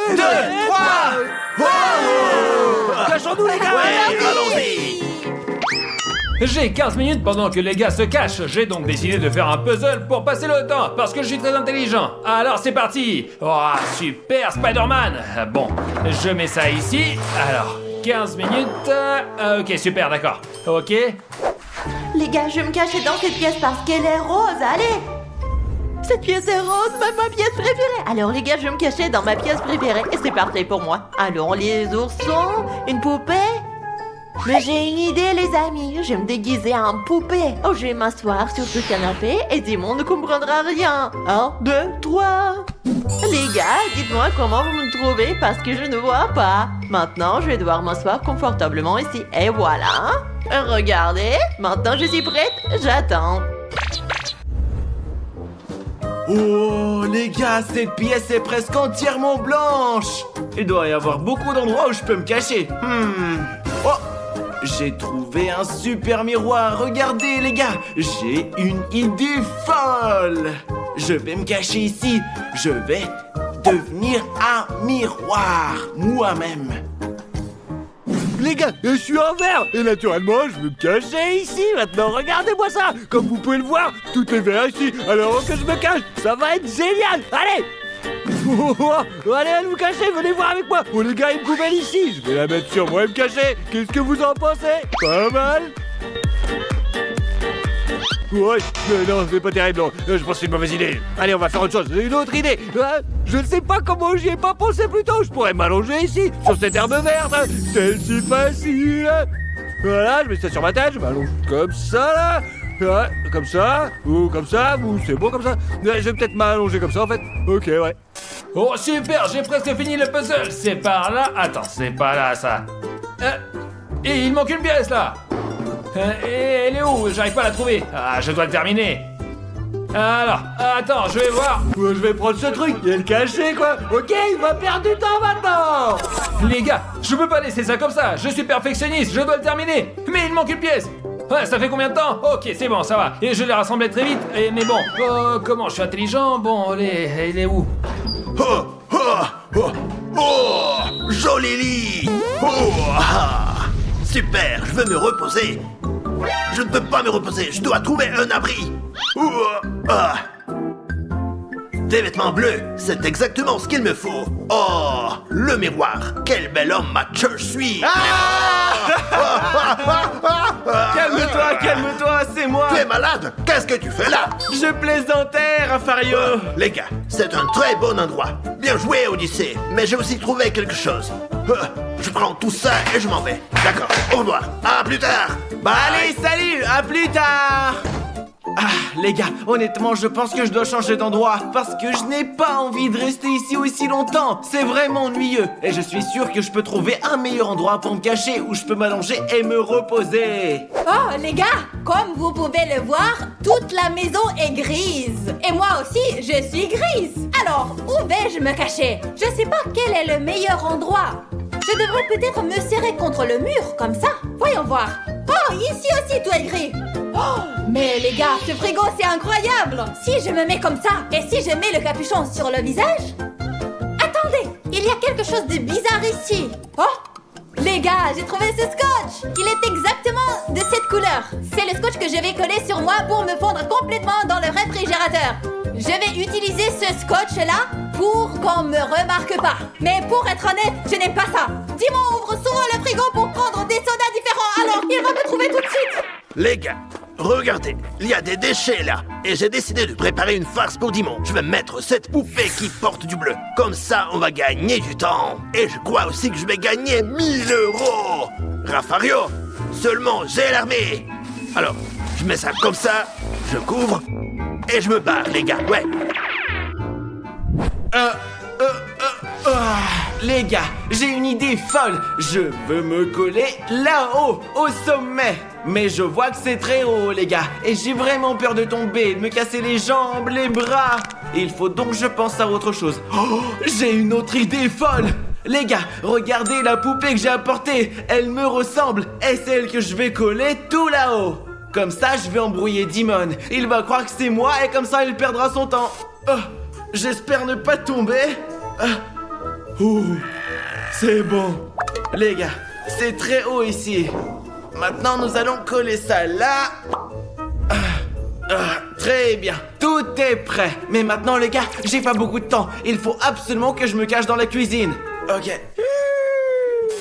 2, 3. Cachons-nous, les gars! Allons-y. J'ai 15 minutes pendant que les gars se cachent. J'ai donc décidé de faire un puzzle pour passer le temps, parce que je suis très intelligent. Alors c'est parti. Oh, super Spider-Man. Bon, je mets ça ici. Alors, 15 minutes. Ok, super, d'accord. Ok. Les gars, je vais me cacher dans cette pièce parce qu'elle est rose, allez! Cette pièce est rose, ma pièce préférée! Alors les gars, je vais me cacher dans ma pièce préférée et c'est parfait pour moi. Allons les oursons, une poupée? Mais j'ai une idée les amis, je vais me déguiser en poupée. Oh, je vais m'asseoir sur ce canapé et Dimon ne comprendra rien. 1, 2, 3. Les gars, dites-moi comment vous me trouvez parce que je ne vois pas. Maintenant, je vais devoir m'asseoir confortablement ici. Et voilà. Regardez, maintenant je suis prête, j'attends. Oh, les gars, cette pièce est presque entièrement blanche. Il doit y avoir beaucoup d'endroits où je peux me cacher. Oh, j'ai trouvé un super miroir. Regardez, les gars, j'ai une idée folle. Je vais me cacher ici. Je vais devenir un miroir, moi-même. Les gars, je suis en vert et naturellement, je vais me cacher ici maintenant. Regardez-moi ça. Comme vous pouvez le voir, tout est vert ici. Alors que je me cache, ça va être génial. Allez. Allez, vous cacher, venez voir avec moi. Oh les gars, une poubelle ici. Je vais la mettre sur moi et me cacher. Qu'est-ce que vous en pensez? Pas mal. Ouais, mais non, c'est pas terrible, non. Je pense que c'est une mauvaise idée. Allez, on va faire autre chose. J'ai une autre idée. Je ne sais pas comment j'y ai pas pensé plus tôt. Je pourrais m'allonger ici, sur cette herbe verte. C'est si facile. Voilà, je mets ça sur ma tête. Je m'allonge comme ça, là. Ouais, comme ça, ou c'est bon comme ça. Je vais peut-être m'allonger comme ça, en fait. Ok, ouais. Oh, super, j'ai presque fini le puzzle. C'est par là. Attends, c'est pas là, ça. Et il manque une pièce, là. Et elle est où? J'arrive pas à la trouver. Ah, je dois le terminer. Alors, attends, je vais voir. Je vais prendre ce truc et le cacher, quoi. Ok, il va perdre du temps maintenant. Les gars, je peux pas laisser ça comme ça. Je suis perfectionniste, je dois le terminer. Mais il manque une pièce. Ouais, ça fait combien de temps? Ok, c'est bon, ça va. Et je l'ai rassemblé très vite. Mais bon, comment je suis intelligent? Bon, elle est où? Oh, oh, oh, oh, joli lit. Oh, ah, super, je veux me reposer. Je ne peux pas me reposer, je dois trouver un abri. Oh, ah. Des vêtements bleus, c'est exactement ce qu'il me faut. Oh, le miroir, quel bel homme macho je suis. Calme-toi, c'est moi. Tu es malade? Qu'est-ce que tu fais là? Je plaisantais, Rafario. Les gars, c'est un très bon endroit. Bien joué, Odyssée. Mais j'ai aussi trouvé quelque chose. Je prends tout ça et je m'en vais. D'accord, au revoir. À plus tard. Bye. Allez, salut, à plus tard. Ah, les gars, honnêtement, je pense que je dois changer d'endroit parce que je n'ai pas envie de rester ici aussi longtemps. C'est vraiment ennuyeux. Et je suis sûr que je peux trouver un meilleur endroit pour me cacher où je peux m'allonger et me reposer. Oh, les gars, comme vous pouvez le voir, toute la maison est grise. Et moi aussi, je suis grise. Alors, où vais-je me cacher? Je sais pas quel est le meilleur endroit. Je devrais peut-être me serrer contre le mur, comme ça. Voyons voir. Oh, ici aussi, tout est gris. Oh, mais les gars, ce frigo, c'est incroyable. Si je me mets comme ça, et si je mets le capuchon sur le visage? Attendez, il y a quelque chose de bizarre ici. Oh, les gars, j'ai trouvé ce scotch. Il est exactement de cette couleur. C'est le scotch que je vais coller sur moi pour me fondre complètement dans le réfrigérateur. Je vais utiliser ce scotch-là pour qu'on me remarque pas. Mais pour être honnête, je n'aime pas ça. Dimon ouvre souvent le frigo pour prendre des sodas différents, alors il va me trouver tout de suite. Les gars, regardez, il y a des déchets là. Et j'ai décidé de préparer une farce pour Dimon. Je vais mettre cette poupée qui porte du bleu. Comme ça, on va gagner du temps. Et je crois aussi que je vais gagner 1000 €. Rafario, seulement j'ai l'armée. Alors, je mets ça comme ça, je couvre, et je me barre, les gars, ouais. Les gars, j'ai une idée folle. Je veux me coller là-haut, au sommet. Mais je vois que c'est très haut, les gars. Et j'ai vraiment peur de tomber, de me casser les jambes, les bras. Il faut donc que je pense à autre chose. Oh, j'ai une autre idée folle. Les gars, regardez la poupée que j'ai apportée. Elle me ressemble. Et c'est elle que je vais coller tout là-haut. Comme ça, je vais embrouiller Dimon. Il va croire que c'est moi et comme ça, il perdra son temps. Oh, j'espère ne pas tomber. Ouh, c'est bon. Les gars, c'est très haut ici. Maintenant, nous allons coller ça là. Très bien, tout est prêt. Mais maintenant, les gars, j'ai pas beaucoup de temps. Il faut absolument que je me cache dans la cuisine. Ok.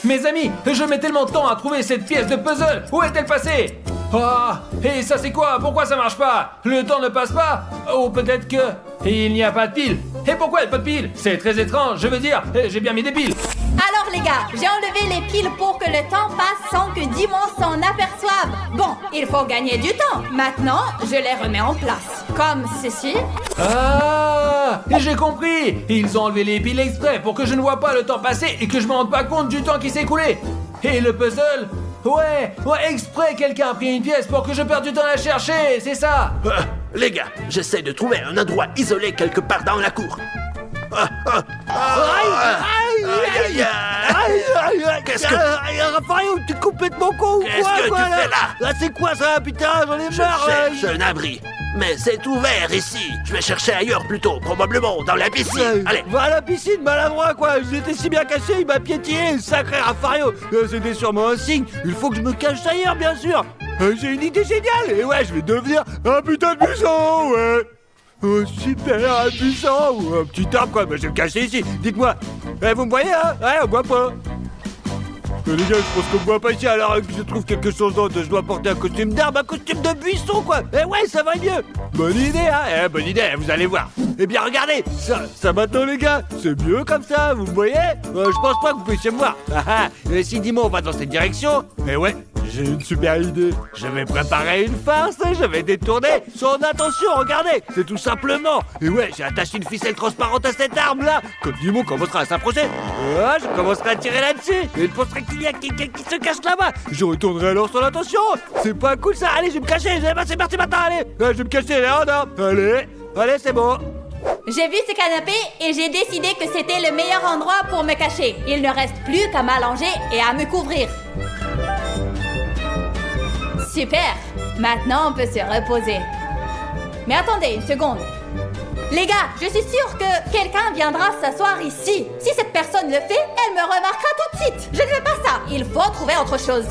Mes amis, je mets tellement de temps à trouver cette pièce de puzzle. Où est-elle passée? Ah, et ça c'est quoi? Pourquoi ça marche pas? Le temps ne passe pas? Ou peut-être que il n'y a pas de pile. Et pourquoi il n'y a pas de pile? C'est très étrange, je veux dire, j'ai bien mis des piles. Alors les gars, j'ai enlevé les piles pour que le temps passe sans que Dimon s'en aperçoive. Bon, il faut gagner du temps. Maintenant, je les remets en place. Comme ceci. Ah, j'ai compris. Ils ont enlevé les piles exprès pour que je ne vois pas le temps passer et que je me rende pas compte du temps qui s'est écoulé. Et le puzzle? Ouais, exprès quelqu'un a pris une pièce pour que je perde du temps à la chercher, c'est ça. Les gars, j'essaie de trouver un endroit isolé quelque part dans la cour. Qu'est-ce que... Raphaël, t'es complètement con ou quoi? Qu'est-ce que tu fais là? C'est quoi ça, putain? J'en ai Je marre. cherche un abri. Mais c'est ouvert ici. Je vais chercher ailleurs plutôt, probablement dans la piscine. Allez. Va à la piscine, maladroit quoi. J'étais si bien caché, il m'a piétiné. Sacré Raphaël. C'était sûrement un signe. Il faut que je me cache ailleurs, bien sûr. J'ai une idée géniale. Et ouais, je vais devenir un putain de buisson, ouais. Oh, super, un buisson ou un petit arbre quoi. Bah, je vais me cacher ici. Dites-moi. Vous me voyez, hein? Ouais, on voit pas. Les gars, je pense qu'on me voit pas ici, alors que je trouve quelque chose d'autre. Je dois porter un costume d'arbre, un costume de buisson, quoi. Eh ouais, ça va mieux. Bonne idée, hein. Bonne idée, vous allez voir. Eh bien, regardez, ça maintenant, les gars, c'est mieux comme ça, vous me voyez? Je pense pas que vous puissiez me voir. Et si Dimon va dans cette direction, eh ouais, j'ai une super idée. Je vais préparer une farce, je vais détourner son attention, regardez. C'est tout simplement. Et ouais, j'ai attaché une ficelle transparente à cette arme-là. Quand Dimon commencera à s'approcher, je commencerai à tirer là-dessus. Et il penserait qu'il y a quelqu'un qui se cache là-bas. Je retournerai alors son attention. C'est pas cool ça. Allez, je vais me cacher. C'est parti maintenant, allez. Je vais me cacher là, non. Allez, c'est bon. J'ai vu ce canapé et j'ai décidé que c'était le meilleur endroit pour me cacher. Il ne reste plus qu'à m'allonger et à me couvrir. Super. Maintenant, on peut se reposer. Mais attendez une seconde. Les gars, je suis sûre que quelqu'un viendra s'asseoir ici. Si cette personne le fait, elle me remarquera tout de suite. Je ne veux pas ça. Il faut trouver autre chose.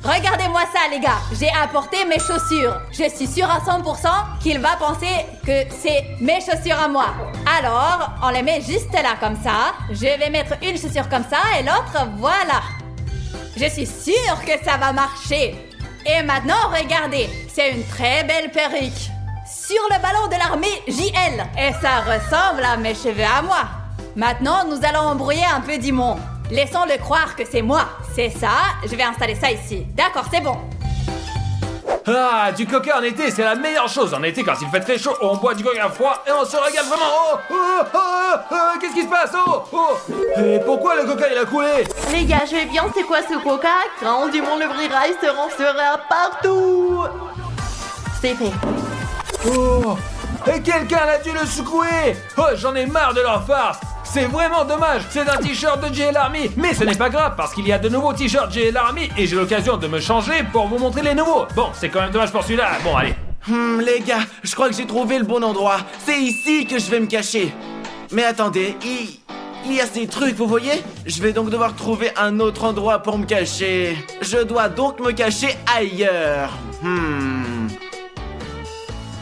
Regardez-moi ça, les gars. J'ai apporté mes chaussures. Je suis sûre à 100% qu'il va penser que c'est mes chaussures à moi. Alors, on les met juste là, comme ça. Je vais mettre une chaussure comme ça et l'autre, voilà. Je suis sûre que ça va marcher. Et maintenant, regardez. C'est une très belle perruque. Sur le ballon de l'armée JL. Et ça ressemble à mes cheveux à moi. Maintenant, nous allons embrouiller un peu Dimon. Laissons-le croire que c'est moi. C'est ça, je vais installer ça ici. D'accord, c'est bon. Ah, du coca en été, c'est la meilleure chose. En été, quand il fait très chaud, on boit du coca froid et on se régale vraiment. Qu'est-ce qui se passe? Et pourquoi le coca il a coulé? Les gars, je vais bien, c'est quoi ce coca? Quand Dimon l'ouvrira, il se renflera partout. C'est fait. Et quelqu'un a dû le secouer. J'en ai marre de leur farce. C'est vraiment dommage, c'est un t-shirt de JL Army. Mais ce n'est pas grave parce qu'il y a de nouveaux t-shirts JL Army et j'ai l'occasion de me changer pour vous montrer les nouveaux. Bon, c'est quand même dommage pour celui-là. Bon, allez. Les gars, je crois que j'ai trouvé le bon endroit. C'est ici que je vais me cacher. Mais attendez, il y a ces trucs, vous voyez? Je vais donc devoir trouver un autre endroit pour me cacher. Je dois donc me cacher ailleurs.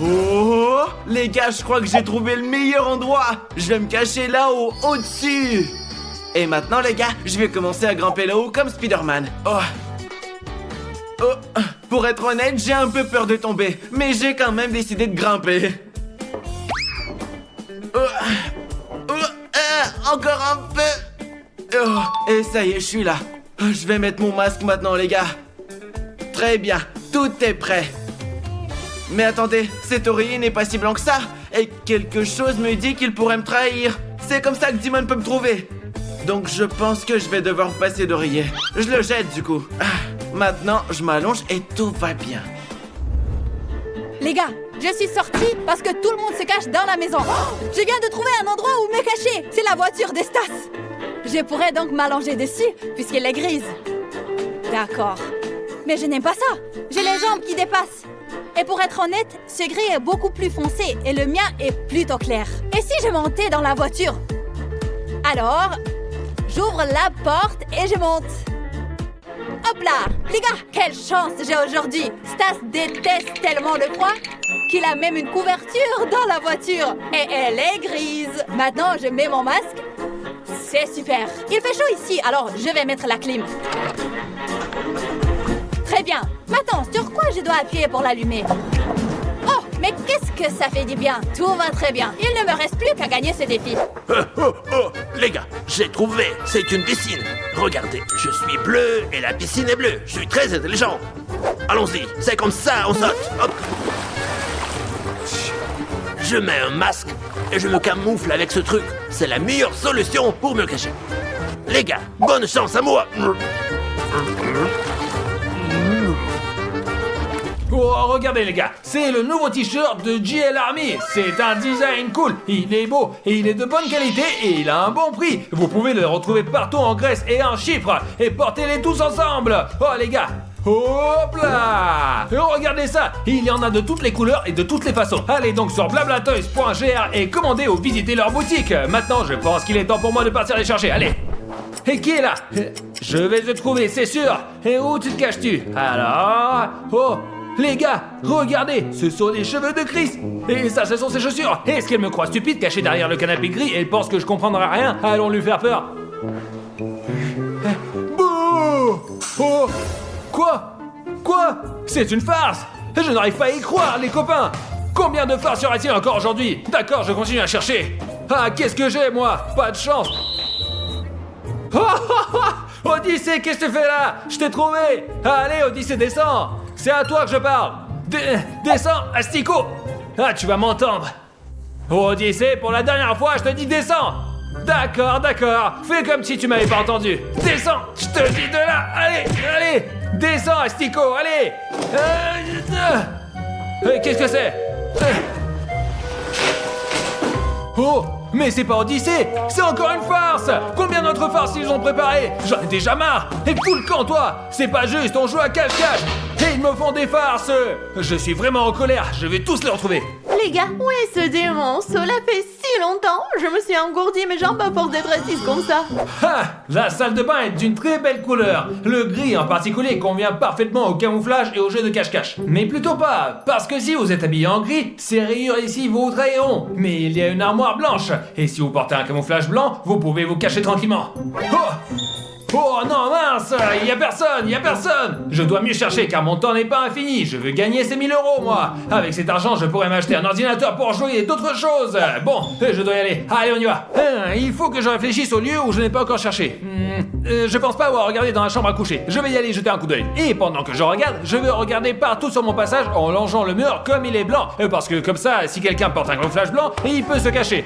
Oh, les gars, je crois que j'ai trouvé le meilleur endroit. Je vais me cacher là-haut, au-dessus. Et maintenant, les gars, je vais commencer à grimper là-haut comme Spider-Man. Pour être honnête, j'ai un peu peur de tomber, mais j'ai quand même décidé de grimper. Encore un peu. Et ça y est, je suis là. Je vais mettre mon masque maintenant, les gars. Très bien, tout est prêt. Mais attendez, cet oreiller n'est pas si blanc que ça. Et quelque chose me dit qu'il pourrait me trahir. C'est comme ça que Dimon peut me trouver. Donc je pense que je vais devoir me passer d'oreiller. Je le jette du coup. Maintenant, je m'allonge et tout va bien. Les gars, je suis sortie parce que tout le monde se cache dans la maison. Je viens de trouver un endroit où me cacher. C'est la voiture des Stas. Je pourrais donc m'allonger dessus puisqu'elle est grise. D'accord. Mais je n'aime pas ça. J'ai les jambes qui dépassent. Et pour être honnête, ce gris est beaucoup plus foncé et le mien est plutôt clair. Et si je montais dans la voiture? Alors, j'ouvre la porte et je monte. Hop là! Les gars, quelle chance j'ai aujourd'hui! Stas déteste tellement le froid qu'il a même une couverture dans la voiture. Et elle est grise. Maintenant, je mets mon masque. C'est super. Il fait chaud ici, alors je vais mettre la clim. Très bien. Maintenant, sur quoi je dois appuyer pour l'allumer? Oh, mais qu'est-ce que ça fait du bien! Tout va très bien. Il ne me reste plus qu'à gagner ce défi. Oh, les gars, j'ai trouvé, c'est une piscine. Regardez, je suis bleu et la piscine est bleue. Je suis très intelligent. Allons-y, c'est comme ça, on saute. Hop. Je mets un masque et je me camoufle avec ce truc. C'est la meilleure solution pour me cacher. Les gars, bonne chance à moi. Oh, regardez les gars, c'est le nouveau t-shirt de JL Army. C'est un design cool, il est beau, et il est de bonne qualité et il a un bon prix. Vous pouvez le retrouver partout en Grèce et en Chypre. Et portez-les tous ensemble. Oh les gars, hop là! Regardez ça, il y en a de toutes les couleurs et de toutes les façons. Allez donc sur blablatoys.gr et commandez ou visitez leur boutique. Maintenant, je pense qu'il est temps pour moi de partir les chercher. Allez! Et qui est là? Je vais te trouver, c'est sûr. Et où tu te caches-tu? Alors... Oh, les gars, regardez, ce sont les cheveux de Chris. Et ça, ce sont ses chaussures. Est-ce qu'elle me croit stupide, cachée derrière le canapé gris, et pense que je comprendrai rien? Allons lui faire peur. Bouh! Oh! Quoi? C'est une farce! Je n'arrive pas à y croire, les copains! Combien de farces y aura-t-il encore aujourd'hui? D'accord, je continue à chercher. Ah, qu'est-ce que j'ai, moi? Pas de chance. Odyssée, qu'est-ce que tu fais là? Je t'ai trouvé! Allez, Odyssée, descends! C'est à toi que je parle! Descends, Asticot! Ah, tu vas m'entendre! Odyssée, pour la dernière fois, je te dis descends! D'accord, fais comme si tu m'avais pas entendu! Descends, je te dis de là! Allez! Descends, Asticot, allez! Qu'est-ce que c'est? Oh! Mais c'est pas Odyssée, c'est encore une farce! Combien d'autres farces ils ont préparées? J'en ai déjà marre! Et tout le camp, toi! C'est pas juste, on joue à cache-cache! Et ils me font des farces! Je suis vraiment en colère, je vais tous les retrouver! Les gars, où est ce démon? Cela fait si longtemps! Je me suis engourdi mes jambes à force d'être assise comme ça! Ah! La salle de bain est d'une très belle couleur! Le gris en particulier convient parfaitement au camouflage et au jeu de cache-cache. Mais plutôt pas, parce que si vous êtes habillé en gris, ces rayures ici vous trahiront! Mais il y a une armoire blanche! Et si vous portez un camouflage blanc, vous pouvez vous cacher tranquillement. Oh non, mince, il y a personne. Je dois mieux chercher car mon temps n'est pas infini. Je veux gagner ces 1000 €, moi. Avec cet argent, je pourrais m'acheter un ordinateur pour jouer et d'autres choses. Bon, je dois y aller. Allez, on y va. Il faut que je réfléchisse au lieu où je n'ai pas encore cherché. Je pense pas avoir regardé dans la chambre à coucher. Je vais y aller jeter un coup d'œil. Et pendant que je regarde, je vais regarder partout sur mon passage en longeant le mur comme il est blanc. Parce que comme ça, si quelqu'un porte un camouflage blanc, il peut se cacher.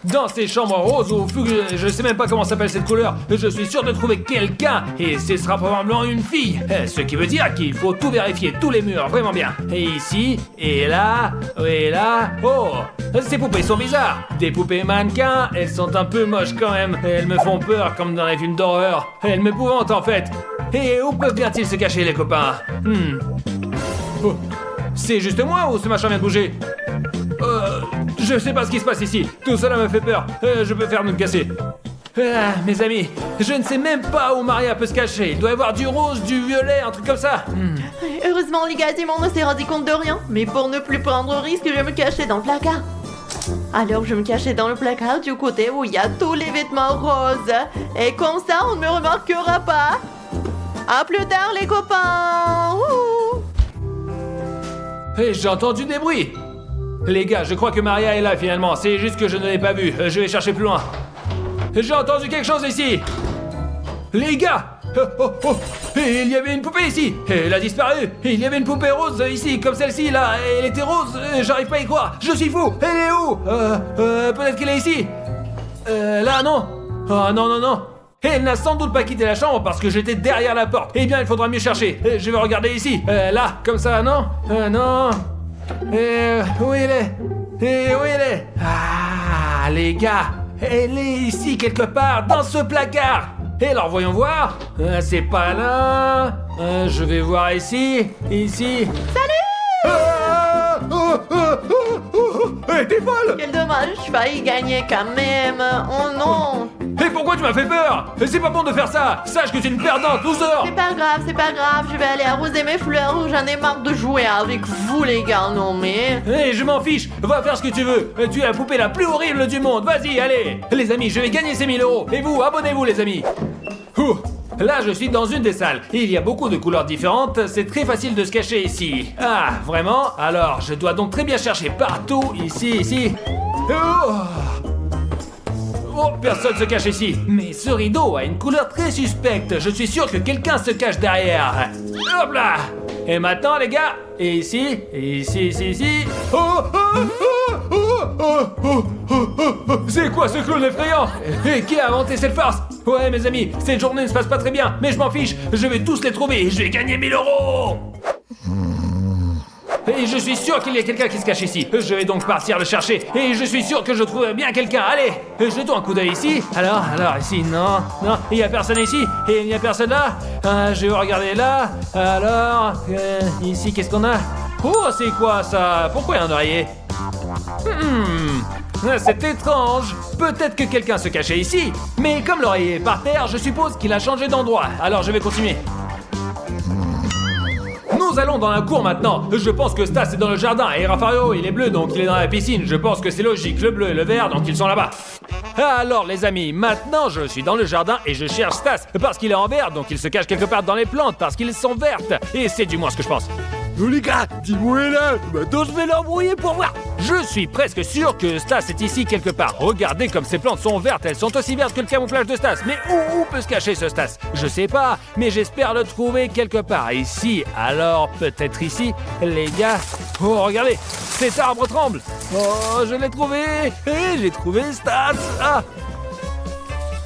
Dans ces chambres roses ou je sais même pas comment s'appelle cette couleur, je suis sûr de trouver quelqu'un et ce sera probablement une fille. Ce qui veut dire qu'il faut tout vérifier, tous les murs, vraiment bien. Et ici, et là. Oh, ces poupées sont bizarres. Des poupées mannequins, elles sont un peu moches quand même. Elles me font peur comme dans les films d'horreur. Elles m'épouvantent en fait. Et où peuvent bien-ils se cacher les copains? Oh. C'est juste moi ou ce machin vient de bouger? Je sais pas ce qui se passe ici. Tout cela me fait peur. Je peux faire me casser. Mes amis, je ne sais même pas où Maria peut se cacher. Il doit y avoir du rose, du violet, un truc comme ça. Heureusement, les gars, Simon ne s'est rendu compte de rien. Mais pour ne plus prendre risque, je me cachais dans le placard. Alors je me cachais dans le placard du côté où il y a tous les vêtements roses. Et comme ça, on ne me remarquera pas. À plus tard, les copains. Et j'ai entendu des bruits. Les gars, je crois que Maria est là finalement. C'est juste que je ne l'ai pas vue. Je vais chercher plus loin. J'ai entendu quelque chose ici. Les gars. Et il y avait une poupée ici. Elle a disparu. Et il y avait une poupée rose ici, comme celle-ci là. Elle était rose. J'arrive pas à y croire. Je suis fou. Elle est où? Peut-être qu'elle est ici. Là, non. Oh non. Elle n'a sans doute pas quitté la chambre parce que j'étais derrière la porte. Eh bien, il faudra mieux chercher. Je vais regarder ici. Là, comme ça, non? Non. Où elle est? Ah, les gars, elle est ici quelque part, dans ce placard. Et alors, voyons voir. C'est pas là. Je vais voir ici. Salut! Hé, t'es folle! Quel dommage, je failli gagner quand même. Oh non. Et pourquoi tu m'as fait peur? C'est pas bon de faire ça! Sache que tu es une perdante, loser! C'est pas grave, je vais aller arroser mes fleurs, j'en ai marre de jouer avec vous les gars, non mais... Hé, je m'en fiche! Va faire ce que tu veux! Tu es la poupée la plus horrible du monde! Vas-y, allez! Les amis, je vais gagner ces 1000 €! Et vous, abonnez-vous les amis! Ouh. Là, je suis dans une des salles. Il y a beaucoup de couleurs différentes, c'est très facile de se cacher ici. Ah, vraiment? Alors, je dois donc très bien chercher partout, ici. Oh, personne se cache ici. Mais ce rideau a une couleur très suspecte. Je suis sûr que quelqu'un se cache derrière. Hop là! Et maintenant, les gars, et ici. C'est quoi ce clown effrayant? Et qui a inventé cette farce? Ouais, mes amis, cette journée ne se passe pas très bien, mais je m'en fiche. Je vais tous les trouver et je vais gagner 1000 €. Et je suis sûr qu'il y a quelqu'un qui se cache ici. Je vais donc partir le chercher. Et je suis sûr que je trouverai bien quelqu'un. Allez, jetons un coup d'œil ici. Alors, ici, non, il n'y a personne ici. Et il n'y a personne là. Je vais regarder là. Alors, ici, qu'est-ce qu'on a? Oh, c'est quoi ça? Pourquoi il y a un oreiller? C'est étrange. Peut-être que quelqu'un se cachait ici. Mais comme l'oreiller est par terre, je suppose qu'il a changé d'endroit. Alors, je vais continuer. Nous allons dans la cour maintenant. Je pense que Stas est dans le jardin et Rafario il est bleu donc il est dans la piscine. Je pense que c'est logique, le bleu et le vert donc ils sont là-bas. Alors les amis, maintenant je suis dans le jardin et je cherche Stas parce qu'il est en vert donc il se cache quelque part dans les plantes parce qu'ils sont vertes. Et c'est du moins ce que je pense. Oh les gars, Timon est là. Maintenant je vais l'embrouiller pour voir. Je suis presque sûr que Stas est ici quelque part. Regardez comme ces plantes sont vertes, elles sont aussi vertes que le camouflage de Stas. Mais où peut se cacher ce Stas? Je sais pas, mais j'espère le trouver quelque part. Ici, alors peut-être ici, les gars. Oh, regardez, cet arbre tremble. Oh, je l'ai trouvé. Et j'ai trouvé Stas. Ah.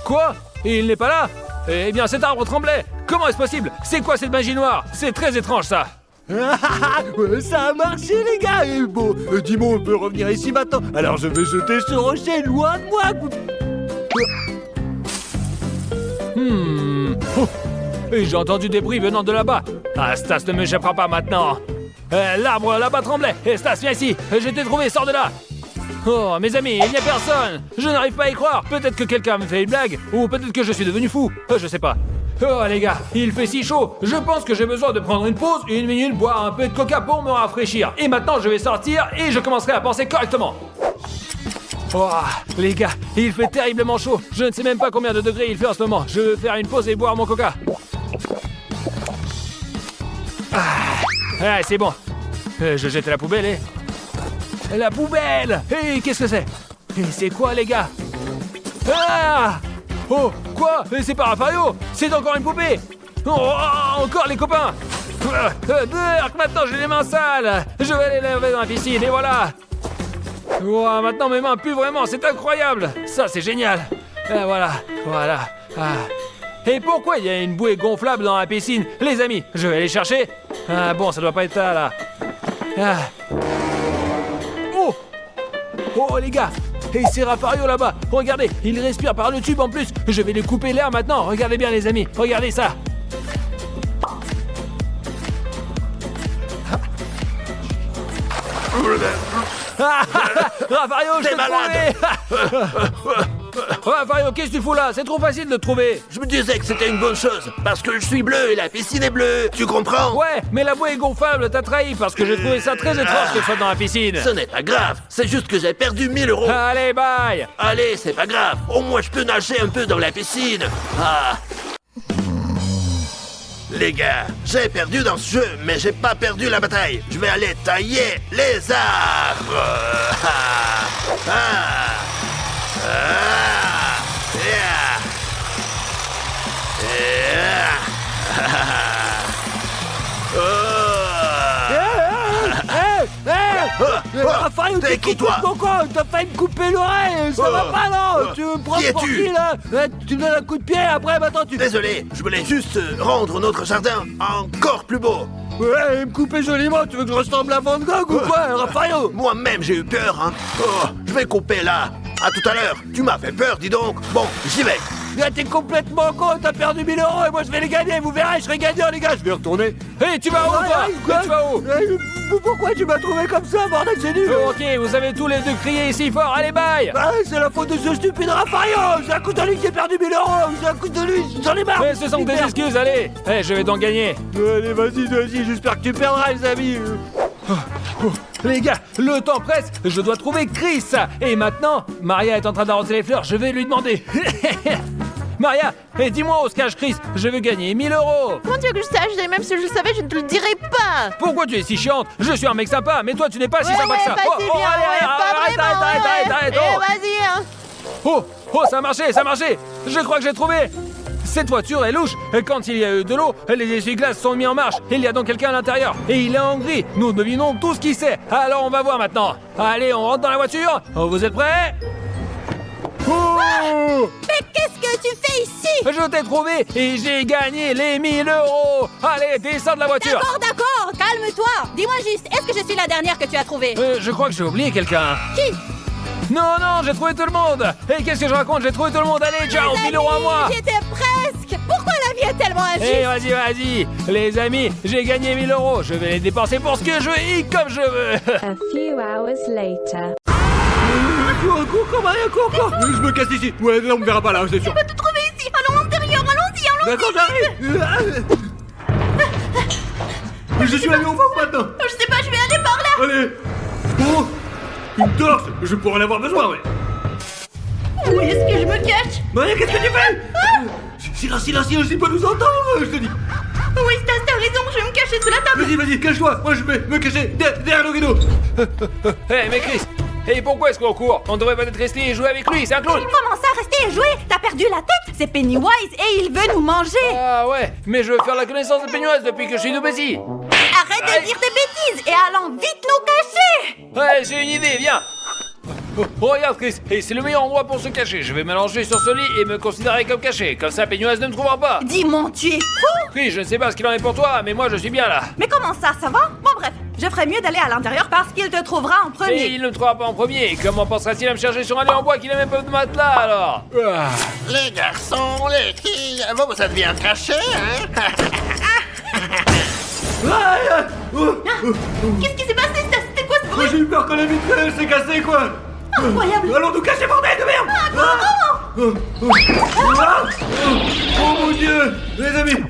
Quoi? Il n'est pas là? Eh bien, cet arbre tremblait. Comment est-ce possible? C'est quoi cette magie noire? C'est très étrange ça. Ça a marché les gars. Et bon, Timon peut revenir ici maintenant. Alors je vais jeter ce rocher loin de moi. Oh. Et j'ai entendu des bruits venant de là-bas. Ah, Stas ne m'échappera pas maintenant. L'arbre là-bas tremblait. Et Stas, viens ici. Je t'ai trouvé, sors de là. Oh, mes amis, il n'y a personne. Je n'arrive pas à y croire. Peut-être que quelqu'un me fait une blague. Ou peut-être que je suis devenu fou. Je sais pas. Oh les gars, il fait si chaud. Je pense que j'ai besoin de prendre une pause, une minute, boire un peu de coca pour me rafraîchir. Et maintenant, je vais sortir et je commencerai à penser correctement. Oh, les gars, il fait terriblement chaud. Je ne sais même pas combien de degrés il fait en ce moment. Je vais faire une pause et boire mon coca. Ah, c'est bon. Je jette à la poubelle et... La poubelle! Et qu'est-ce que c'est? Et c'est quoi, les gars? Ah! Oh, quoi? C'est pas Rafario! C'est encore une poupée! Oh, encore les copains! Maintenant j'ai les mains sales! Je vais les laver dans la piscine et voilà! Oh, maintenant mes mains puent vraiment, c'est incroyable! Ça c'est génial! Voilà. Et pourquoi il y a une bouée gonflable dans la piscine? Les amis, je vais aller chercher. Ah bon, ça doit pas être là. Oh les gars! Et c'est Rafario là-bas! Regardez, il respire par le tube en plus! Je vais lui couper l'air maintenant! Regardez bien les amis! Regardez ça! Rafario, je t'ai trouvé! Rafario, qu'est-ce que tu fous là? C'est trop facile de te trouver! Je me disais que c'était une bonne chose, parce que je suis bleu et la piscine est bleue, tu comprends? Ouais, mais la bouée est gonflable, t'as trahi, parce que j'ai trouvé ça très étrange qu'elle soit dans la piscine! Ce n'est pas grave, c'est juste que j'ai perdu 1000 €. Allez, bye! Allez, c'est pas grave, au moins je peux nager un peu dans la piscine. Les gars, j'ai perdu dans ce jeu, mais j'ai pas perdu la bataille. Je vais aller tailler les arbres. Rafael, t'es qui toi? T'as failli me couper l'oreille, ça va pas non? Tu me prends pour qui là? Tu me donnes un coup de pied après maintenant tu... Désolé, je voulais juste rendre notre jardin encore plus beau. Ouais, me couper joliment, tu veux que je ressemble à Van Gogh ou quoi, Rafael? Moi-même j'ai eu peur, hein. Oh, je vais couper là. À tout à l'heure, tu m'as fait peur, dis donc. Bon, j'y vais. Là, t'es complètement con, t'as perdu 1000 euros et moi je vais les gagner, vous verrez, je serai gagnant les gars, je vais retourner. Hé, tu vas où toi? Tu vas où? Pourquoi tu m'as trouvé comme ça, bordel, c'est nul? Ok, vous avez tous les deux crié ici fort, allez bye! Ah, c'est la faute de ce stupide Raffario. C'est à cause de lui que j'ai perdu 1000 euros. C'est à cause de lui, j'en ai marre. Mais ce sont des excuses, allez! Hé, je vais t'en gagner! Allez, vas-y, j'espère que tu perdras les amis. Les gars, le temps presse, je dois trouver Chris! Et maintenant, Maria est en train d'arroser les fleurs, je vais lui demander. Maria, dis-moi où se cache Chris, je veux gagner 1000 euros! Comment tu veux que je sache? Et même si je le savais, je ne te le dirais pas. Pourquoi tu es si chiante? Je suis un mec sympa, mais toi tu n'es pas si sympa que ça! Pas si bien, Arrête! Oh. Vas-y, hein. Oh, ça a marché! Je crois que j'ai trouvé! Cette voiture est louche. Quand il y a eu de l'eau, les essuie-glaces sont mis en marche. Il y a donc quelqu'un à l'intérieur. Et il est en gris. Nous devinons tout ce qu'il sait. Alors on va voir maintenant. Allez, on rentre dans la voiture. Vous êtes prêts? Oh! Mais qu'est-ce que tu fais ici? Je t'ai trouvé et j'ai gagné les 1000 euros. Allez, descends de la voiture. D'accord, calme-toi. Dis-moi juste, est-ce que je suis la dernière que tu as trouvée? Je crois que j'ai oublié quelqu'un. Qui? Non, j'ai trouvé tout le monde. Et qu'est-ce que je raconte? J'ai trouvé tout le monde. Allez, ciao, 1000 euros à moi. J'étais presque. Pourquoi la vie est tellement injuste? Eh, vas-y. Les amis, j'ai gagné 1000 euros. Je vais les dépenser pour ce que je veux et comme je veux. A few hours later. Cours, Maria, cours. Je me casse ici. Ouais, non, on me verra pas là, c'est sûr. Je peux te trouver ici. Allons à l'intérieur, allons-y. D'accord, j'arrive. Je suis allé au fond maintenant. Je sais pas, je vais aller par là. Allez. Oh, une torche. Je pourrais en avoir besoin, ouais. Où est-ce que je me cache? Maria, qu'est-ce que tu fais? Silence, il peut nous entendre, je te dis. Oui, t'as raison, je vais me cacher sous la table. Vas-y, cache-toi. Moi, je vais me cacher derrière le rideau. Hé, mais Chris, pourquoi est-ce qu'on court? On devrait peut-être rester et jouer avec lui, c'est un clown. Comment ça, rester et jouer? T'as perdu la tête? C'est Pennywise et il veut nous manger. Ah ouais, mais je veux faire la connaissance de Pennywise depuis que je suis tout petit. Arrête de dire des bêtises et allons vite nous cacher. Ouais, j'ai une idée, viens. Regarde Chris, c'est le meilleur endroit pour se cacher. Je vais m'allonger sur ce lit et me considérer comme caché. Comme ça, Pennywise ne me trouvera pas. Dis-moi, tu es fou? Chris, je ne sais pas ce qu'il en est pour toi, mais moi je suis bien là. Mais comment ça va? Bon bref, je ferais mieux d'aller à l'intérieur parce qu'il te trouvera en Et premier. il ne me trouvera pas en premier. Comment pensera-t-il à me chercher sur un lit en bois qui n'a même pas de matelas alors? Les garçons, les filles, vous êtes bien cachés, hein? Qu'est-ce qui s'est passé? C'était quoi ce Moi, bruit? j'ai eu peur quand la vitre s'est cassée, quoi. Incroyable. Allons nous cacher, bordel de merde. Oh mon Dieu. Les amis,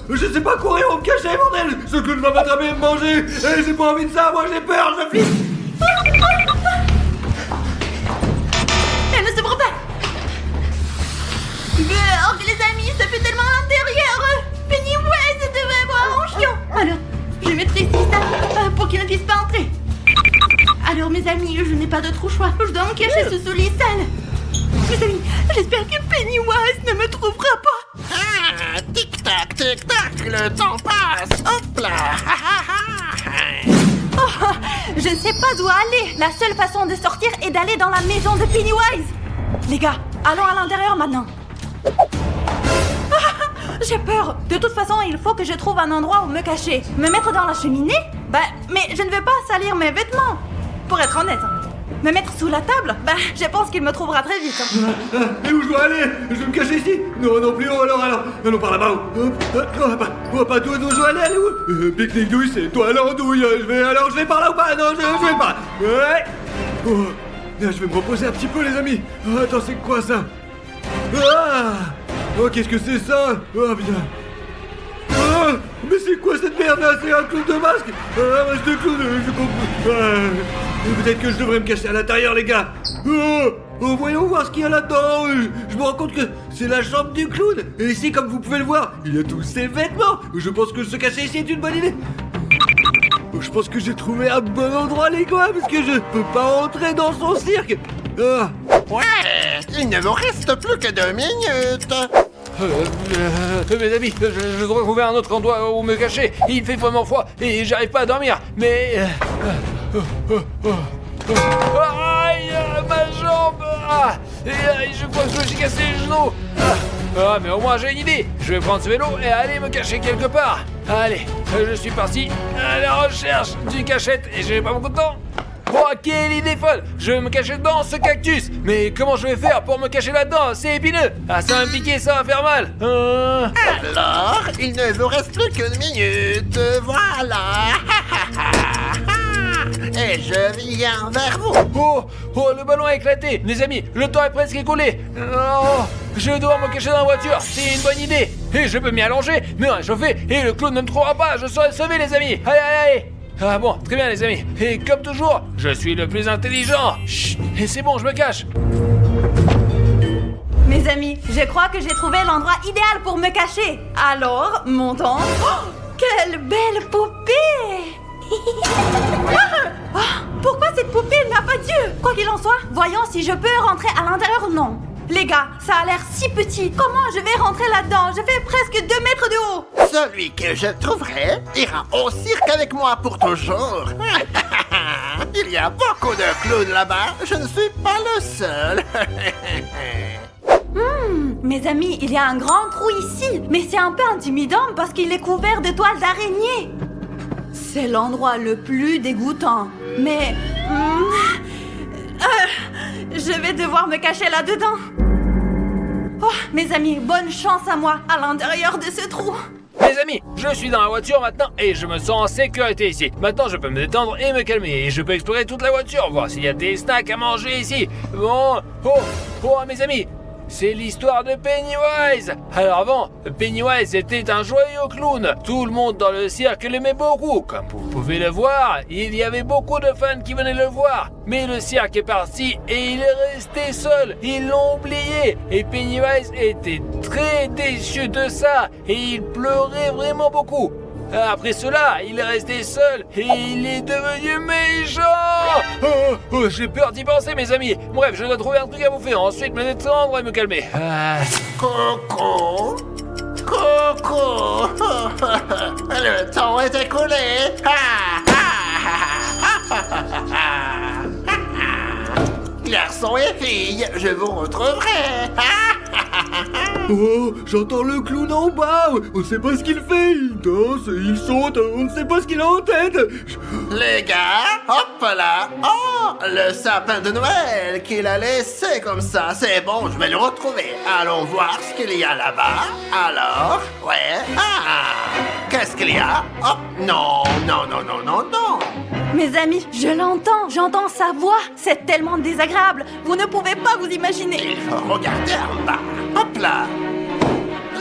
je sais pas courir ou me cacher, bordel. Ce clown va m'attraper et me manger. Et j'ai pas envie de ça, moi j'ai peur, je flippe. Elle ne s'ouvre pas. Oh, les amis, ça fait tellement à l'intérieur. Pennywise devrait voir mon chiant. Alors, je mettrai ici ça pour qu'il ne puisse pas entrer. Alors, mes amis, je n'ai pas d'autre choix. Je dois me cacher sous ce lit sale. Mes amis, j'espère que Pennywise ne me trouvera pas. Ah, tic-tac, le temps passe. Hop là. Oh, je ne sais pas où aller. La seule façon de sortir est d'aller dans la maison de Pennywise. Les gars, allons à l'intérieur maintenant. J'ai peur. De toute façon, il faut que je trouve un endroit où me cacher. Me mettre dans la cheminée? Mais je ne veux pas salir mes vêtements. Pour être honnête. Me mettre sous la table? Je pense qu'il me trouvera très vite. Et où je dois aller? Je vais me cacher ici? Non plus, alors. Allons par là-bas. Pas tout, je dois aller où? Pique-nique douille, c'est toi l'andouille. Je vais par là ou pas? Non, je vais pas. Ouais. Je vais me reposer un petit peu, les amis. Attends, c'est quoi ça? Qu'est-ce que c'est ça? Oh, putain. Mais c'est quoi cette merde là? C'est un clown de masque? Masque de clown, je comprends. Peut-être que je devrais me cacher à l'intérieur, les gars. Voyons voir ce qu'il y a là-dedans. Je me rends compte que c'est la chambre du clown. Et ici, comme vous pouvez le voir, il y a tous ses vêtements. Je pense que se cacher ici est une bonne idée. Je pense que j'ai trouvé un bon endroit, les gars, parce que je peux pas rentrer dans son cirque. Ouais, il ne vous reste plus que 2 minutes. Mes amis, je dois trouver un autre endroit où me cacher. Il fait vraiment froid et j'arrive pas à dormir. Mais... Aïe, ma jambe. Je crois que je me suis cassé les genoux. Mais au moins j'ai une idée. Je vais prendre ce vélo et aller me cacher quelque part. Allez, je suis parti à la recherche d'une cachette et j'ai pas beaucoup de temps. Oh, quelle idée folle! Je vais me cacher dans ce cactus! Mais comment je vais faire pour me cacher là-dedans? C'est épineux! Ah, ça va me piquer, ça va faire mal! Alors, il ne vous reste plus qu'une minute. Voilà. Et je viens vers vous. Oh, le ballon a éclaté! Les amis, le temps est presque écoulé! Oh, je vais devoir me cacher dans la voiture, c'est une bonne idée! Et je peux m'y allonger, me réchauffer, et le clown ne me trouvera pas, je serai sauvé les amis! Allez, allez, allez! Ah bon, très bien les amis, et comme toujours, je suis le plus intelligent! Chut, et c'est bon, je me cache! Mes amis, je crois que j'ai trouvé l'endroit idéal pour me cacher. Alors, montons. Oh, quelle belle poupée! Pourquoi cette poupée n'a pas d'yeux? Quoi qu'il en soit, voyons si je peux rentrer à l'intérieur ou non. Les gars, ça a l'air si petit. Comment je vais rentrer là-dedans? Je fais presque 2 mètres de haut. Celui que je trouverai ira au cirque avec moi pour toujours. Il y a beaucoup de clowns là-bas. Je ne suis pas le seul. Mes amis, il y a un grand trou ici. Mais c'est un peu intimidant parce qu'il est couvert de toiles d'araignée. C'est l'endroit le plus dégoûtant. Mais... je vais devoir me cacher là-dedans. Oh, mes amis, bonne chance à moi à l'intérieur de ce trou. Les amis, je suis dans la voiture maintenant et je me sens en sécurité ici. Maintenant, je peux me détendre et me calmer. Et je peux explorer toute la voiture, voir s'il y a des snacks à manger ici. Bon, mes amis, c'est l'histoire de Pennywise. Alors avant, Pennywise était un joyeux clown. Tout le monde dans le cirque l'aimait beaucoup. Comme vous pouvez le voir, il y avait beaucoup de fans qui venaient le voir. Mais le cirque est parti et il est resté seul. Ils l'ont oublié. Et Pennywise était très déçu de ça. Et il pleurait vraiment beaucoup. Après cela, il est resté seul et il est devenu méchant. J'ai peur d'y penser, mes amis. Bref, je dois trouver un truc à bouffer, ensuite me détendre et me calmer. Coucou. Coucou. Le temps est écoulé. Garçons et filles, je vous retrouverai. Oh, j'entends le clown en bas. On sait pas ce qu'il fait. Il danse, il saute. On ne sait pas ce qu'il a en tête. Les gars, hop là. Oh, le sapin de Noël qu'il a laissé comme ça. C'est bon, je vais le retrouver. Allons voir ce qu'il y a là-bas. Alors, ouais. Qu'est-ce qu'il y a? Oh, non. Mes amis, je l'entends, j'entends sa voix. C'est tellement désagréable. Vous ne pouvez pas vous imaginer. Il faut regarder en bas. Hop là.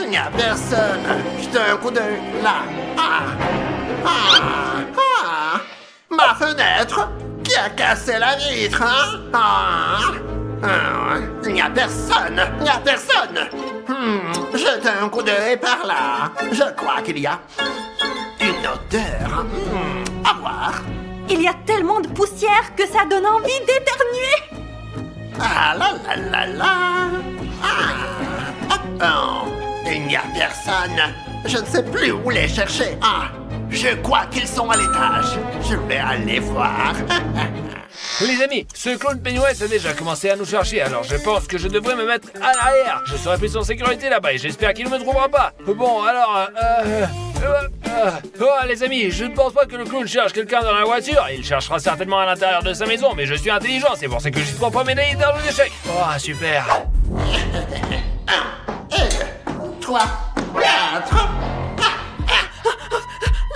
Il n'y a personne. Jetez un coup d'œil là. Ma fenêtre. Qui a cassé la vitre, hein? Il n'y a personne. Jetez un coup d'œil par là. Je crois qu'il y a une odeur. À voir. Il y a tellement de poussière que ça donne envie d'éternuer. Ah là là là là. Il n'y a personne. Je ne sais plus où les chercher. Je crois qu'ils sont à l'étage. Je vais aller voir. Les amis, ce clown Pennywise a déjà commencé à nous chercher, alors je pense que je devrais me mettre à l'arrière. Je serai plus en sécurité là-bas et j'espère qu'il ne me trouvera pas. Bon, alors... les amis, je ne pense pas que le clown cherche quelqu'un dans la voiture. Il cherchera certainement à l'intérieur de sa maison, mais je suis intelligent, c'est pour ça que je prends pas médaille dans le échec. Oh, super. 1, 2, 3, 4...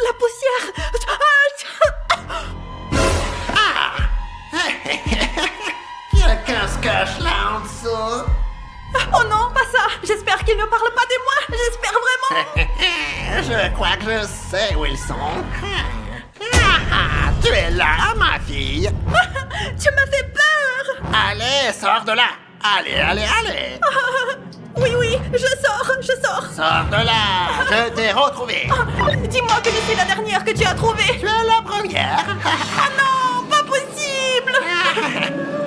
La poussière. Quelqu'un se cache là en dessous. Oh non, pas ça. J'espère qu'il ne parle pas de moi. J'espère vraiment. Je crois que je sais où ils sont. Tu es là, ma fille. Tu m'as fait peur. Allez, sors de là. Allez. Oui, je sors. Sors de là. Je t'ai retrouvé. Dis-moi que je suis la dernière que tu as trouvée. Tu es la première. Oh non, pas possible.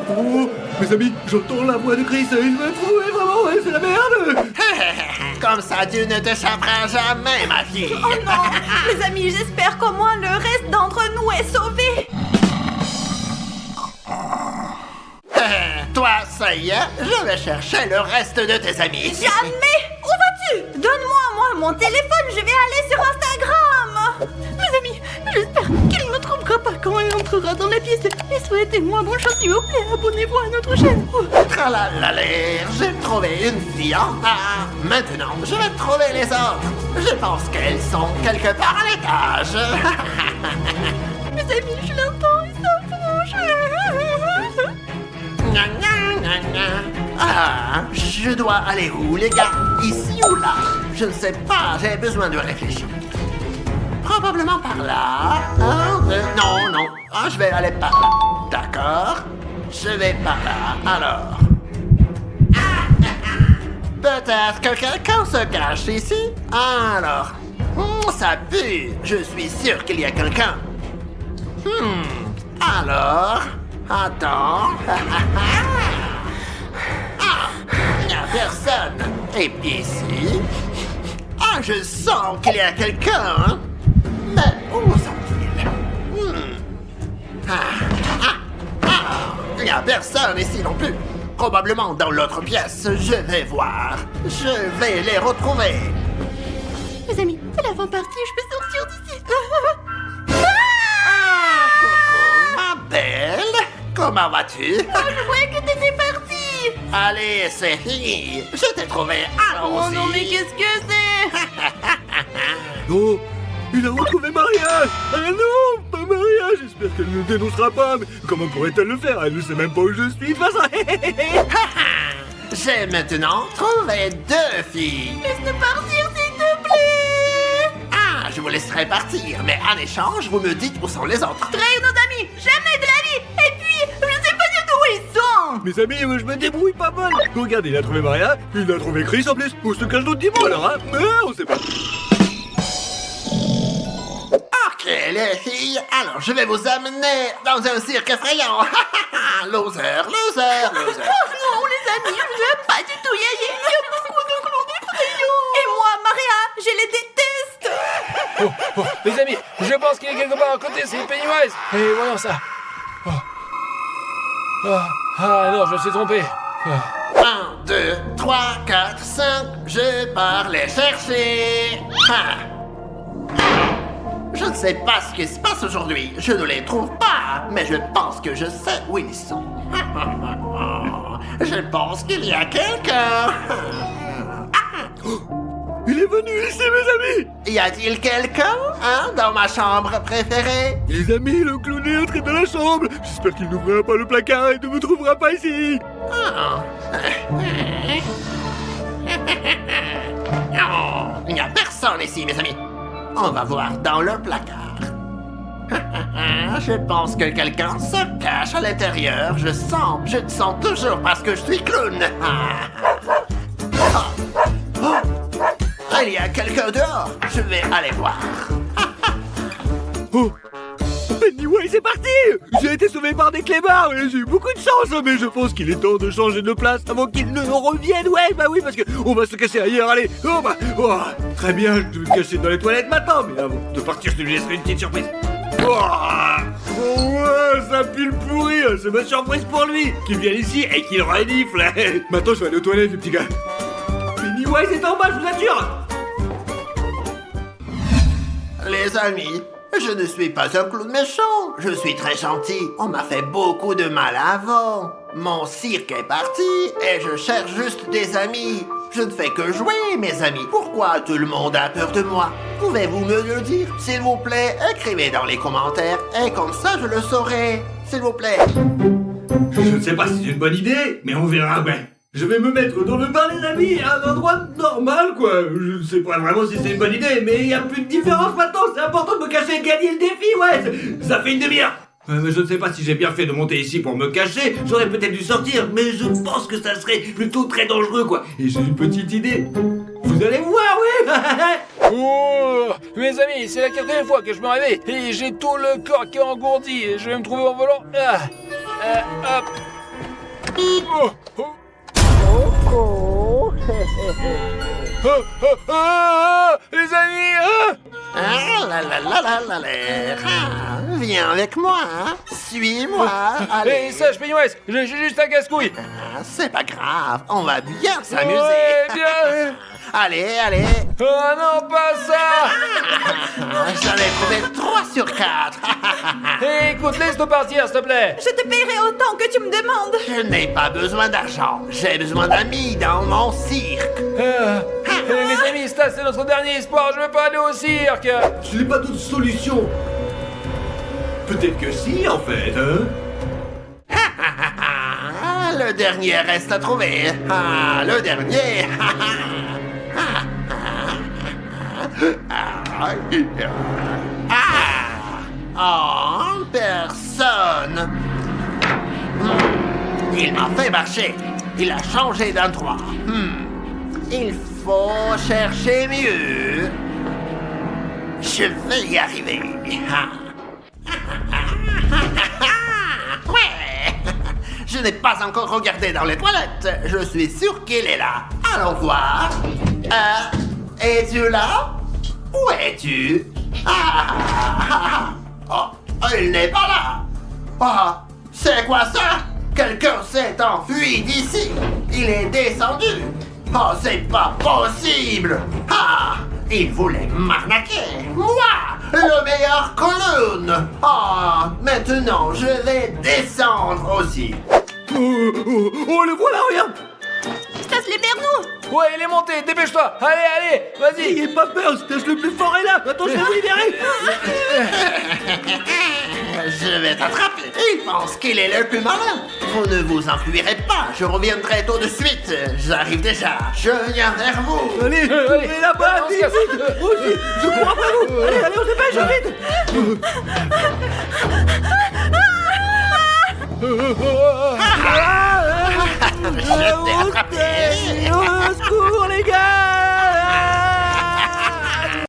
Oh, mes amis, j'entends la voix de Chris. Il m'a trouvé vraiment. Ouais, c'est la merde. Comme ça, tu ne t'échapperas jamais, ma fille. Oh non, mes amis, j'espère qu'au moins le reste d'entre nous est sauvé. Toi, ça y est, je vais chercher le reste de tes amis. Jamais. Où vas-tu? Donne-moi mon téléphone, je vais aller sur Instagram. Mes amis, j'espère qu'il ne me trouvera pas quand il entrera dans la pièce et souhaitez-moi bonne chance s'il vous plaît. Abonnez-vous à notre chaîne. Tralalala, j'ai trouvé une fille en bas. Maintenant, je vais trouver les autres. Je pense qu'elles sont quelque part à l'étage. Mes amis, je l'entends, ils s'approchent. Gna, gna, gna, gna. Ah, je dois aller où, les gars? Ici ou là? Je ne sais pas, j'ai besoin de réfléchir. Probablement par là. Non. Ah, je vais aller par là. D'accord. Je vais par là, alors. Peut-être que quelqu'un se cache ici. Alors. Ça pue. Je suis sûr qu'il y a quelqu'un. Alors. Attends. Il n'y a personne. Et puis ici. Ah, je sens qu'il y a quelqu'un. Mais où sont-ils? Il n'y a personne ici non plus. Probablement dans l'autre pièce. Je vais voir. Je vais les retrouver. Mes amis, la fin partie, je peux sortir d'ici. Coucou, ma belle. Comment vas-tu? Je croyais que t'étais parti. Allez, c'est fini. Je t'ai trouvé. Allons-y. Oh non, mais qu'est-ce que c'est? Oh, il a retrouvé Maria. Ah non, pas Maria. J'espère qu'elle ne dénoncera pas. Mais comment pourrait-elle le faire? Elle ne sait même pas où je suis. De toute façon. J'ai maintenant trouvé 2 filles. Laisse-nous partir, s'il te plaît. Ah, je vous laisserai partir, mais en échange, vous me dites où sont les autres. Trahir nos amis, jamais de la vie. Et puis, je sais pas du tout où ils sont. Mes amis, je me débrouille pas mal. Regardez, il a trouvé Maria. Il a trouvé Chris en plus. Où se cache l'autre dimanche alors, hein? On sait pas. Ok, les filles, alors je vais vous amener dans un cirque effrayant. Loser. Oh non, les amis, je veux pas du tout y aller. Il y a beaucoup de clowns effrayants. Et moi, Maria, je les déteste. Les amis, je pense qu'il est quelque part à côté, c'est Pennywise. Et voyons ça. Ah non, je me suis trompé. 1, 2, 3, 4, 5, je pars les chercher. Je ne sais pas ce qui se passe aujourd'hui, je ne les trouve pas, mais je pense que je sais où ils sont. Je pense qu'il y a quelqu'un. Il est venu ici, mes amis. Y a-t-il quelqu'un, dans ma chambre préférée? Les amis, le clown est entré dans la chambre. J'espère qu'il n'ouvrira pas le placard et ne me trouvera pas ici. Il n'y a personne ici, mes amis. On va voir dans le placard. Je pense que quelqu'un se cache à l'intérieur. Je te sens toujours parce que je suis clown. Il y a quelqu'un dehors. Je vais aller voir. Oh, Pennywise est parti. J'ai été sauvé par des clébards et j'ai eu beaucoup de chance. Mais je pense qu'il est temps de changer de place avant qu'ils ne reviennent. Ouais, bah oui, parce que on va se cacher ailleurs. Allez, très bien, je vais me cacher dans les toilettes maintenant. Mais avant de partir, je te laisserai une petite surprise. Ouais, ça pue le pourri. C'est ma surprise pour lui. Qu'il vienne ici et qu'il renifle. Maintenant, je vais aller aux toilettes, le petit gars. Pennywise est en bas, je vous assure. Les amis, je ne suis pas un clown méchant. Je suis très gentil. On m'a fait beaucoup de mal avant. Mon cirque est parti et je cherche juste des amis. Je ne fais que jouer, mes amis. Pourquoi tout le monde a peur de moi? Pouvez-vous me le dire? S'il vous plaît, écrivez dans les commentaires et comme ça je le saurai. S'il vous plaît. Je ne sais pas si c'est une bonne idée, mais on verra, ouais. Je vais me mettre dans le bain, les amis, à un endroit normal, quoi. Je ne sais pas vraiment si c'est une bonne idée, mais il n'y a plus de différence maintenant. C'est important de me cacher et gagner le défi, ouais. Ça fait une demi-heure. Mais je ne sais pas si j'ai bien fait de monter ici pour me cacher. J'aurais peut-être dû sortir, mais je pense que ça serait plutôt très dangereux, quoi. Et j'ai une petite idée. Vous allez voir, oui. Oh, mes amis, c'est la 4e fois que je me réveille et j'ai tout le corps qui est engourdi et je vais me trouver en volant. Hop. Les amis, Viens avec moi, hein. Suis-moi. Allez. Et sage Pennywise, j'ai juste un casse-couille. Ah, c'est pas grave, on va bien s'amuser. Ouais, bien. Allez, allez. Oh non, pas ça. J'en ai trouvé 3 sur 4. Hé, écoute, laisse-nous partir, s'il te plaît. Je te paierai autant que tu me demandes. Je n'ai pas besoin d'argent, j'ai besoin d'amis dans mon cirque. Les amis, ça c'est notre dernier espoir, je veux pas aller au cirque. Je n'ai pas d'autre solution. Peut-être que si, en fait, hein. Le dernier reste à trouver. Ah, le dernier. Oh, personne. Il m'a fait marcher. Il a changé d'endroit. Il faut chercher mieux. Je vais y arriver. Ouais. Je n'ai pas encore regardé dans les toilettes. Je suis sûr qu'il est là. Allons voir. Es-tu là? Où es-tu? Oh, il n'est pas là. Oh, c'est quoi ça? Quelqu'un s'est enfui d'ici. Il est descendu. Oh, c'est pas possible. Il voulait m'arnaquer. Moi, le meilleur clown. Oh, maintenant je vais descendre aussi. Oh, le voilà, regarde. Stas, libère-nous. Ouais, il est monté, dépêche-toi. Allez, vas-y. N'ayez pas peur, Stas le plus fort est là. Attends, je vais vous libérer. Je vais t'attraper. Il pense qu'il est le plus malin. Vous ne vous enfuirez pas. Je reviendrai tout de suite. J'arrive déjà. Je viens vers vous. Allez, allez là-bas, vite, vite. Moi aussi, je cours après vous. Allez, allez, on se dépêche, vite. Je t'ai attrapé. Au secours, les gars.